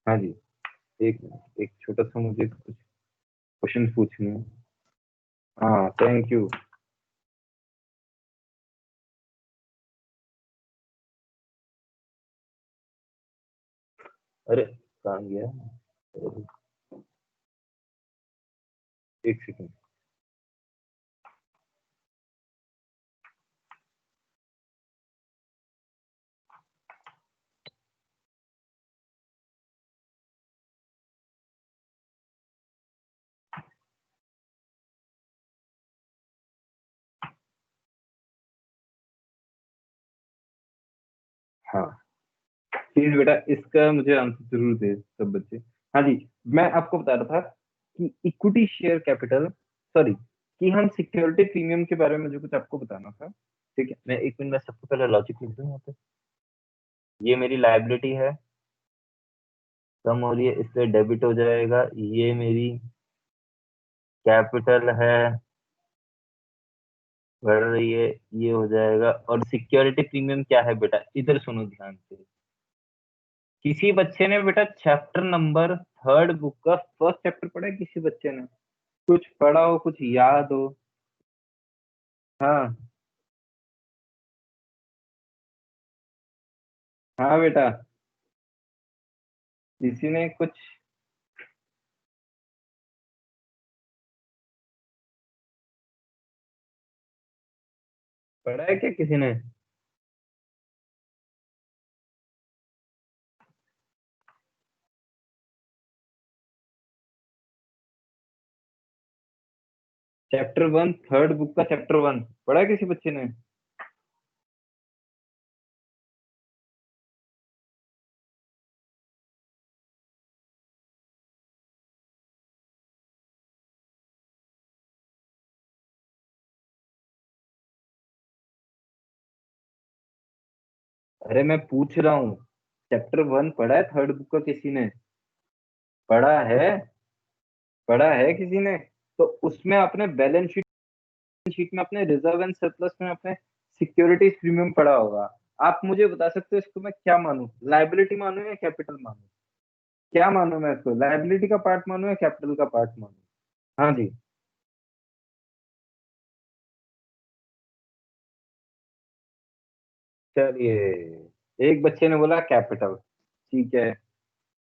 हाँ जी, एक मिनट, एक छोटा सा मुझे कुछ क्वेश्चन पूछने हैं। हाँ, थैंक यू। अरे कहाँ गया, अरे, एक सेकंड। हाँ प्लीज बेटा, इसका मुझे आंसर जरूर दे सब बच्चे। हाँ जी, मैं आपको बता रहा था कि इक्विटी शेयर कैपिटल, सॉरी, कि हम सिक्योरिटी प्रीमियम के बारे में मुझे कुछ आपको बताना था। ठीक है, मैं एक मिनट में सबसे पहले लॉजिक लिख दूं यहाँ पे। ये मेरी लाइबिलिटी है, कम हो रही है, इससे डेबिट हो जाएगा। ये मेरी कैपिटल है, बढ़ रही है, ये हो जाएगा। और सिक्योरिटी प्रीमियम क्या है बेटा, इधर सुनो ध्यान से। किसी बच्चे ने बेटा चैप्टर नंबर थर्ड बुक का फर्स्ट चैप्टर पढ़ा है? किसी बच्चे ने कुछ पढ़ा हो, कुछ याद हो? हाँ हाँ बेटा, किसी ने कुछ पढ़ा है क्या किसी ने? चैप्टर वन, थर्ड बुक का चैप्टर वन पढ़ा है किसी बच्चे ने? अरे मैं पूछ रहा हूँ, चैप्टर वन पढ़ा है थर्ड बुक का किसी ने? पढ़ा है? पढ़ा है किसी ने? तो उसमें आपने बैलेंस शीट शीट में अपने रिजर्व एंड सरप्लस में अपने सिक्योरिटीज प्रीमियम पढ़ा होगा। आप मुझे बता सकते हो इसको मैं क्या मानूं, लाइबिलिटी मानूं या कैपिटल मानूं? क्या मानूं मैं इसको, लाइबिलिटी का पार्ट मानूं या कैपिटल का पार्ट मानूं? हाँ जी। चलिए, एक बच्चे ने बोला कैपिटल, ठीक है।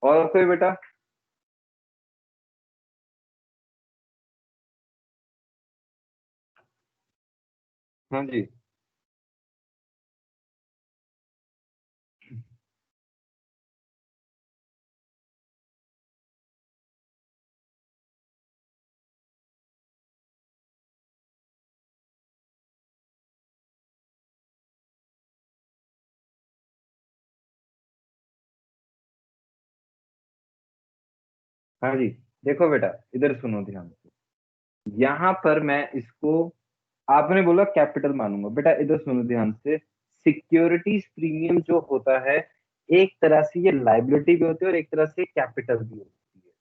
और कोई बेटा? हाँ जी। हाँ जी, देखो बेटा, इधर सुनो ध्यान से। यहाँ पर मैं इसको, आपने बोला कैपिटल मानूंगा, बेटा इधर सुनो ध्यान से। सिक्योरिटीज प्रीमियम जो होता है, एक तरह से ये लाइबिलिटी भी होती है और एक तरह से कैपिटल भी होती है।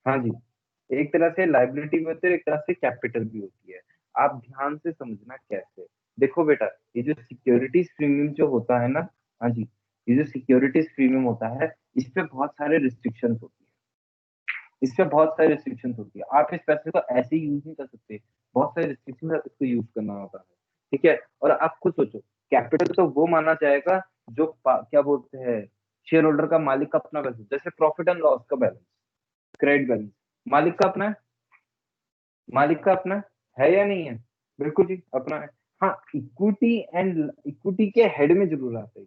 हाँ जी, एक तरह से लाइबिलिटी भी होती है और एक तरह से कैपिटल भी होती है। आप ध्यान से समझना कैसे। देखो बेटा, ये जो सिक्योरिटीज प्रीमियम जो होता है ना, हाँ जी, ये जो सिक्योरिटीज प्रीमियम होता है, इस पे बहुत सारे रिस्ट्रिक्शंस होती है। इस पे बहुत सारी रिस्ट्रिक्शंस होती है, आप इस पैसे को ऐसे ही यूज नहीं कर सकते। बहुत सारे रिस्ट्रिक्शन इसको यूज करना होता है। ठीक है, और आप खुद सोचो, कैपिटल तो वो माना जाएगा जो क्या बोलते हैं, शेयर होल्डर का, मालिक का अपना बैलेंस, जैसे प्रॉफिट एंड लॉस का बैलेंस, क्रेडिट बैलेंस, मालिक का अपना है। मालिक का अपना है या नहीं है? बिल्कुल जी अपना है। हाँ, इक्विटी एंड इक्विटी के हेड में जरूर आता है।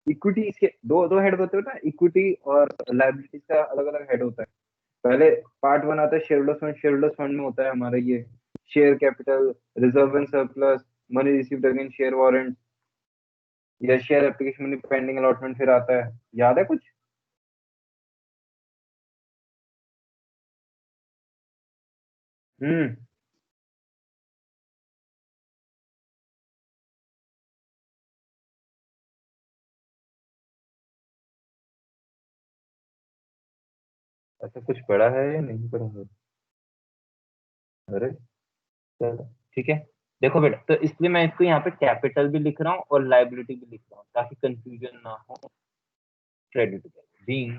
इक्विटी इसके दो दो हेड होते हैं ना, इक्विटी और लाइबिलिटीज का अलग अलग हेड होता है। पहले पार्ट वन आता है share holders fund. Share holders fund में होता है हमारा ये share capital, reserve and surplus, money received against share warrant, या share application money pending allotment फिर आता है। याद है कुछ? हम्म। ऐसा कुछ पढ़ा है या नहीं पढ़ा है? अरे चलो, ठीक है। देखो बेटा, तो इसलिए मैं इसको यहाँ पे कैपिटल भी लिख रहा हूँ और लाइबिलिटी भी लिख रहा हूँ ताकि कंफ्यूजन ना हो। Credit being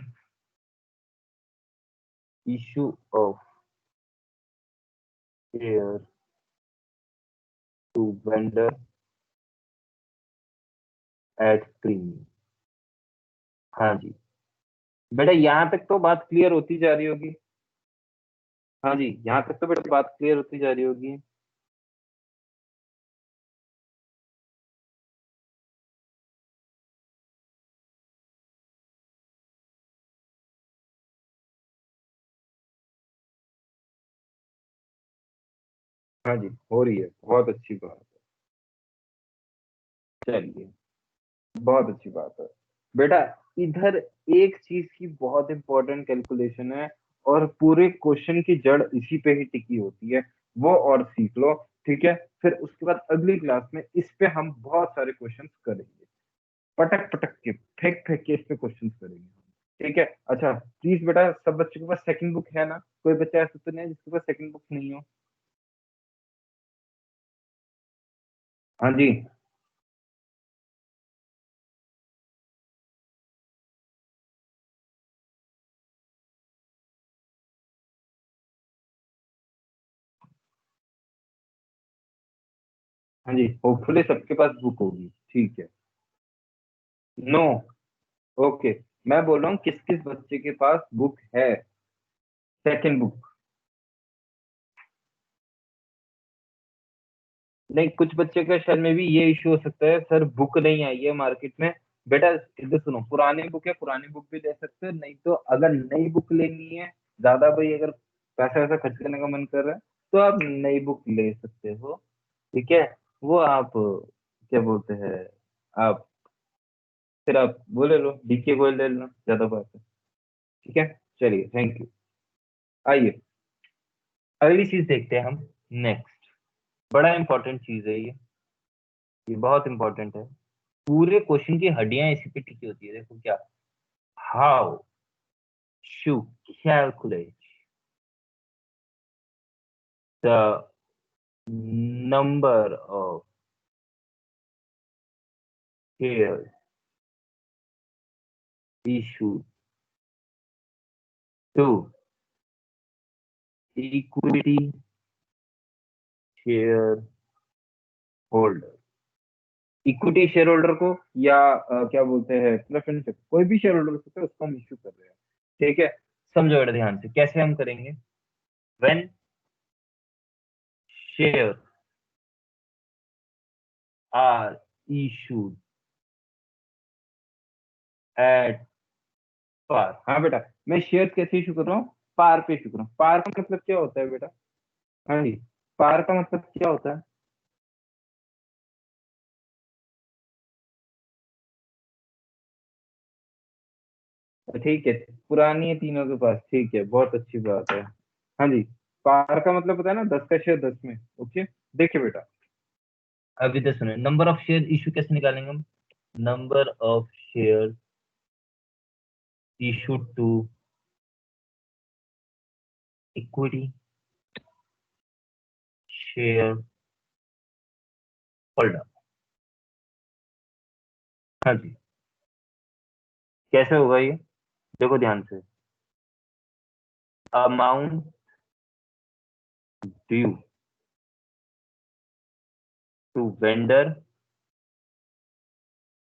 issue of share to vendor at premium. हाँ जी, बेटा यहाँ तक तो बात क्लियर होती जा रही होगी। हाँ जी, यहाँ तक तो बेटा बात क्लियर होती जा रही होगी। हाँ जी, हो रही है, बहुत अच्छी बात है। चलिए, बहुत अच्छी बात है। बेटा, इधर एक चीज की बहुत इंपॉर्टेंट कैलकुलेशन है, और पूरे क्वेश्चन की जड़ इसी पे ही टिकी होती है, वो और सीख लो। ठीक है, फिर उसके बाद अगली क्लास में इस पे हम बहुत सारे क्वेश्चंस करेंगे। पटक पटक के फेंक फेंक के इस पे क्वेश्चन करेंगे। ठीक है, अच्छा प्लीज बेटा, सब बच्चों के पास सेकंड बुक है ना? कोई बच्चा ऐसा तो नहीं है जिसके पास सेकंड बुक नहीं हो? हाँ जी। हाँ जी, होपफुली सबके पास बुक होगी। ठीक है। नो। ओके, मैं बोल रहा हूँ किस किस बच्चे के पास बुक है, सेकंड बुक। नहीं, कुछ बच्चे का शायद में भी ये इशू हो सकता है, सर बुक नहीं आई है मार्केट में। बेटा इधर सुनो, पुरानी बुक है, पुरानी बुक भी ले सकते हो, नहीं तो अगर नई बुक लेनी है, ज्यादा भाई अगर पैसा वैसा खर्च करने का मन कर रहा है, तो आप नई बुक ले सकते हो। ठीक है, वो आप क्या बोलते हैं, आप फिर आप वो ले लो, डीके गोल्ड ले लो, ज्यादा बात है। ठीक है, चलिए, थैंक यू। आइए अगली चीज देखते हैं हम। नेक्स्ट, बड़ा इंपॉर्टेंट चीज है ये बहुत इंपॉर्टेंट है। पूरे क्वेश्चन की हड्डियां इसी पे टिकी होती है, देखो क्या। How to calculate the number of share issued to equity share holder. Equity share holder को, या क्या बोलते हैं, प्रेफरेंस, कोई भी शेयर होल्डर हो सकता है, उसको हम इश्यू कर रहे हैं। ठीक है, समझो बेटा ध्यान से कैसे हम करेंगे। When share are issued at par. हाँ बेटा, मैं शेयर कैसे इशू कर रहा हूँ, पार पे इशू कर रहा हूँ। पार का मतलब क्या होता है बेटा? हाँ जी, पार का मतलब क्या होता है? ठीक है, पुरानी है तीनों के पास, ठीक है, बहुत अच्छी बात है। हाँ जी, पार का मतलब पता है ना, 10 का शेयर 10 में। ओके, देखिए बेटा, अभी तो सुनिए, नंबर ऑफ शेयर इशू कैसे निकालेंगे हम। Number of share issued to equity share holder। हाँ जी, कैसे होगा ये, देखो ध्यान से। अमाउंट ड्यू टू वेंडर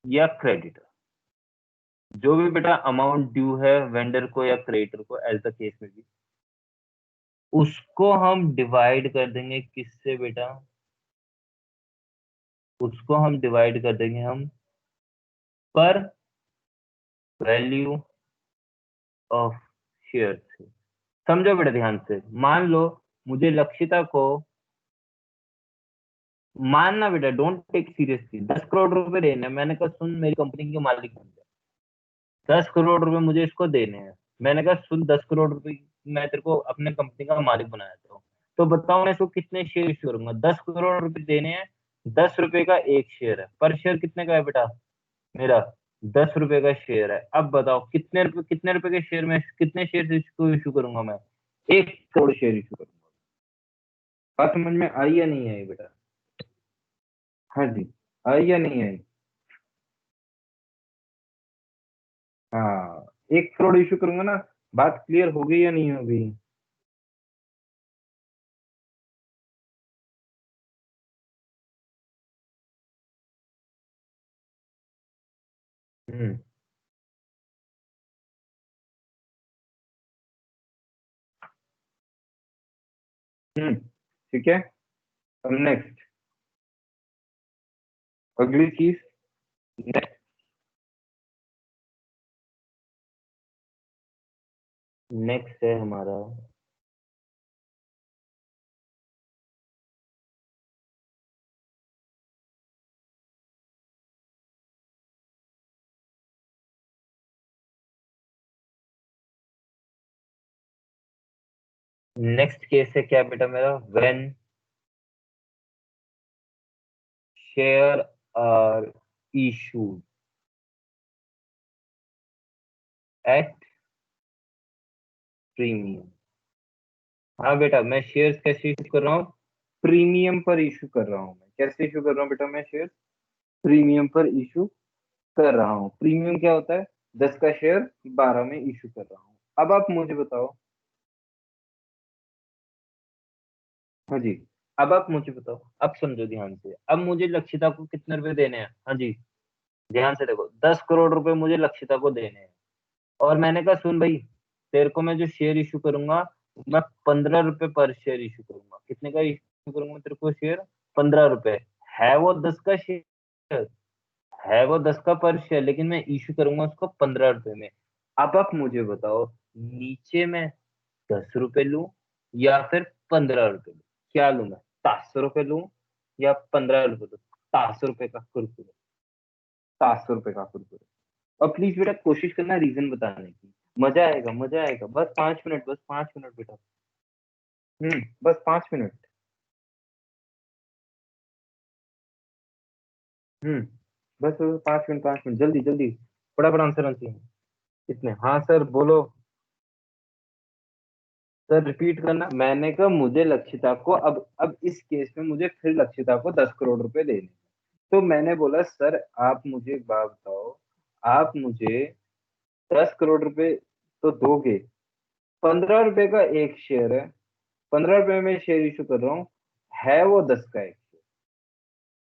या क्रेडिटर, जो भी बेटा अमाउंट ड्यू है वेंडर को या क्रेडिटर को, एज द केस में भी, उसको हम डिवाइड कर देंगे किससे बेटा, उसको हम डिवाइड कर देंगे हम पर वैल्यू ऑफ शेयर से। समझो बेटा ध्यान से, मान लो मुझे लक्षिता को, मानना बेटा, डोंट टेक सीरियसली, 10 करोड़ रुपए देने हैं। मैंने कहा सुन, मेरी कंपनी के मालिक बन जा, 10 करोड़ रुपए मुझे इसको देने हैं। मैंने कहा सुन, 10 करोड़ रुपए मैं तेरे को अपने कंपनी का मालिक बनाया था, तो बताओ मैं इसको कितने शेयर इशू करूंगा। 10 करोड़ रुपए देने हैं, 10 रुपए का एक शेयर है, पर शेयर कितने का है बेटा, मेरा 10 रुपए का शेयर है। अब बताओ कितने रुपए के शेयर में कितने शेयर इसको इशू करूंगा मैं, 1 करोड़ शेयर इशू करूंगा। बात समझ में आई या नहीं आई बेटा? हाँ जी, आई या नहीं आई? हाँ, 1 करोड़ इशू करूंगा ना, बात क्लियर हो गई या नहीं हो गई? हम्म। ठीक है, अब नेक्स्ट, अगली चीज, नेक्स्ट है हमारा, नेक्स्ट केस है क्या बेटा मेरा, when share are issued at premium. हाँ बेटा, मैं शेयर्स कैसे इशू कर रहा हूँ? प्रीमियम पर इशू कर रहा हूँ। मैं कैसे इशू कर रहा हूँ बेटा? मैं शेयर प्रीमियम पर इशू कर रहा हूँ। प्रीमियम क्या होता है? 10 का शेयर 12 में इशू कर रहा हूँ। अब आप मुझे बताओ। हाँ जी, अब आप मुझे बताओ, अब समझो ध्यान से। अब मुझे लक्षिता को कितने रुपए देने हैं? हाँ जी, ध्यान से देखो, 10 करोड़ रुपए मुझे लक्षिता को देने हैं। और मैंने कहा सुन भाई, तेरे को मैं जो शेयर इशू करूंगा, मैं 15 रुपए पर शेयर इशू करूंगा। कितने का इशू करूंगा मैं तेरे को शेयर? 15 रुपए। है वो 10 का शेयर, है वो 10 का पर शेयर, लेकिन मैं इशू करूंगा उसको 15 रुपए में। अब आप मुझे बताओ, नीचे में 10 रुपए लूं या फिर 15 रुपए लूं? क्या लूं मैं? 700 रुपए लूं या 15 रुपए लूं? 700 रुपए का कुरकुरे, 700 रुपए का कुरकुरे। और प्लीज बेटा कोशिश करना रीजन बताने की। मजा आएगा, मजा आएगा। बस 5 मिनट, बस 5 मिनट बेटा। बस 5 मिनट। हम्म बस 5 मिनट, 5 मिनट, जल्दी जल्दी। फटाफट आंसर आंसर। कितने? हाँ सर बोलो। सर रिपीट करना। मैंने कहा मुझे लक्षिता को, अब इस केस में मुझे फिर लक्षिता को 10 करोड़ रुपए देने। तो मैंने बोला सर आप मुझे एक बात बताओ, आप मुझे 10 करोड़ रुपए तो दोगे, 15 रुपए का एक शेयर है, 15 रुपए में शेयर इशू कर रहा हूँ, है वो 10 का एक शेयर।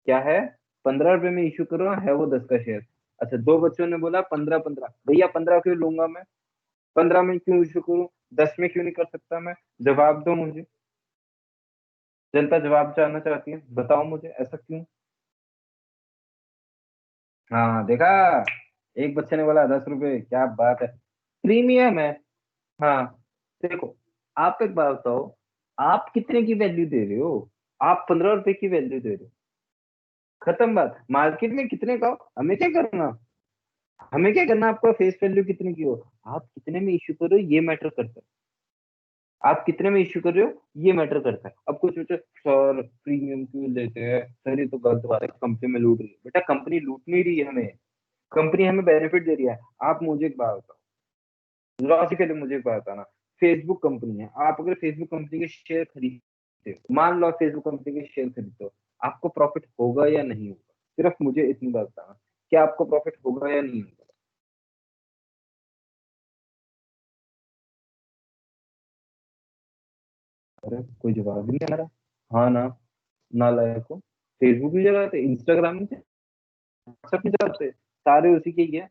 क्या है? 15 रुपए में इशू कर रहा हूँ, है वो 10 का शेयर। अच्छा, दो बच्चों ने बोला 15 15। भैया 15 क्यों लूंगा मैं? 15 में क्यों इशू करूँ? 10 में क्यों नहीं कर सकता मैं? जवाब दो मुझे। जनता जवाब जानना चाहती है, बताओ मुझे ऐसा क्यों? हाँ देखा, एक बच्चे ने बोला 10 रुपए, क्या बात है, प्रीमियम है। हाँ देखो, आप एक बात बताओ, आप कितने की वैल्यू दे रहे हो? आप 15 रुपए की वैल्यू दे रहे हो। खत्म बात। मार्केट में कितने का हो, हमें क्या करना? हमें क्या करना आपका फेस वैल्यू कितने की हो? आप कितने में इश्यू कर रहे हो ये मैटर करता है। आप कितने में इश्यू कर रहे हो ये मैटर करता है। अब कुछ सोचो सर प्रीमियम क्यों लेते हैं, सर ये तो गलत बात है, कंपनी में लूट रही है। बेटा कंपनी लूट नहीं रही है हमें, कंपनी हमें बेनिफिट दे रही है। आप मुझे एक बात बताओ, लॉजिकली मुझे एक बात बताना। फेसबुक कंपनी है, आप अगर फेसबुक कंपनी के शेयर खरीदते हो, मान लो आप फेसबुक कंपनी के शेयर खरीदते हो, आपको प्रॉफिट होगा या नहीं होगा? सिर्फ मुझे इतनी बात बताना, क्या आपको प्रॉफिट होगा या नहीं होगा? अरे कोई जवाब ही नहीं आ रहा। हाँ ना, नालायक को। फेसबुक भी चलाते, इंस्टाग्राम भी, व्हाट्सएप भी चलाते, सारे उसी के ही है।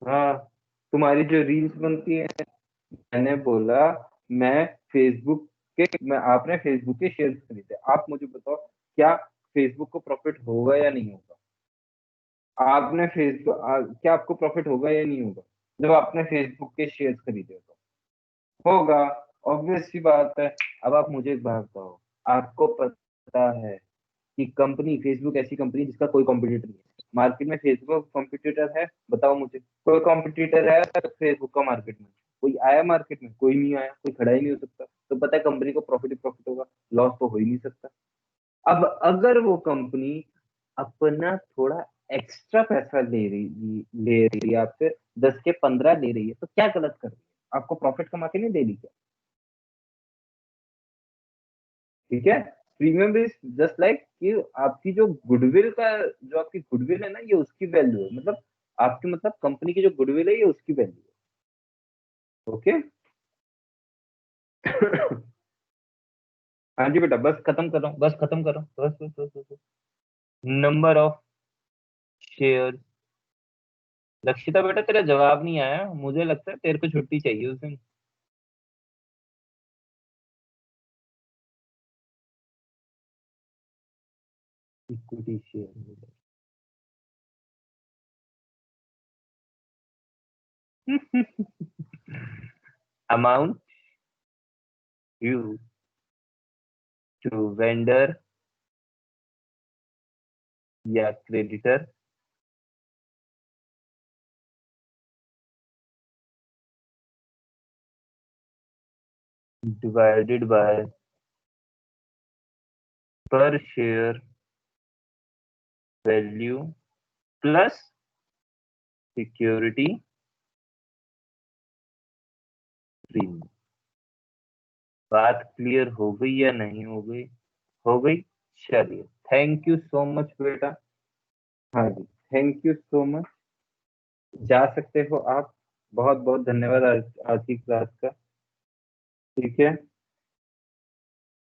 हाँ, तुम्हारी जो रील्स बनती है, मैंने बोला मैं फेसबुक मैं आपने फेसबुक के शेयर खरीदे, आप मुझे बताओ क्या फेसबुक को प्रॉफिट होगा या नहीं होगा? आपने फेसबुक क्या आपको प्रॉफिट होगा या नहीं होगा जब आपने फेसबुक के शेयर खरीदे? तो होगा, ऑब्वियस सी बात है। अब आप मुझे एक बात बताओ, आपको पता है कि कंपनी फेसबुक ऐसी कंपनी जिसका कोई कॉम्पिटिटर नहीं है मार्केट में? फेसबुक कॉम्पिटिटर है? बताओ मुझे, कोई कॉम्पिटिटर है फेसबुक का मार्केट में? कोई आया मार्केट में? कोई नहीं आया, कोई खड़ा ही नहीं हो सकता। तो पता है कंपनी को प्रॉफिट ही प्रॉफिट होगा, लॉस तो हो ही नहीं सकता। अब अगर वो कंपनी अपना थोड़ा एक्स्ट्रा पैसा ले रही है आपसे, 10 के 15 ले रही है, तो क्या गलत कर रही है? आपको प्रॉफिट कमा के नहीं दे रही क्या? ठीक है। प्रीमियम इज जस्ट लाइक कि आपकी जो गुडविल का, जो आपकी गुडविल है ना, ये उसकी वैल्यू है। मतलब आपकी, मतलब कंपनी की जो गुडविल है ये उसकी वैल्यू है। ओके। हाँ जी बेटा, बस खत्म कर रहा हूँ, बस खत्म कर रहा हूँ, बस। Number of share. लक्षिता बेटा तेरा जवाब नहीं आया, मुझे लगता है तेरे को छुट्टी चाहिए उस दिन। Equity share. Amount due to vendor या creditor divided by per share value plus security screen. बात क्लियर हो गई या नहीं हो गई? हो गई। चलिए, थैंक यू सो मच बेटा। हाँ जी, थैंक यू सो मच। जा सकते हो आप। बहुत बहुत धन्यवाद आज की क्लास का। ठीक है।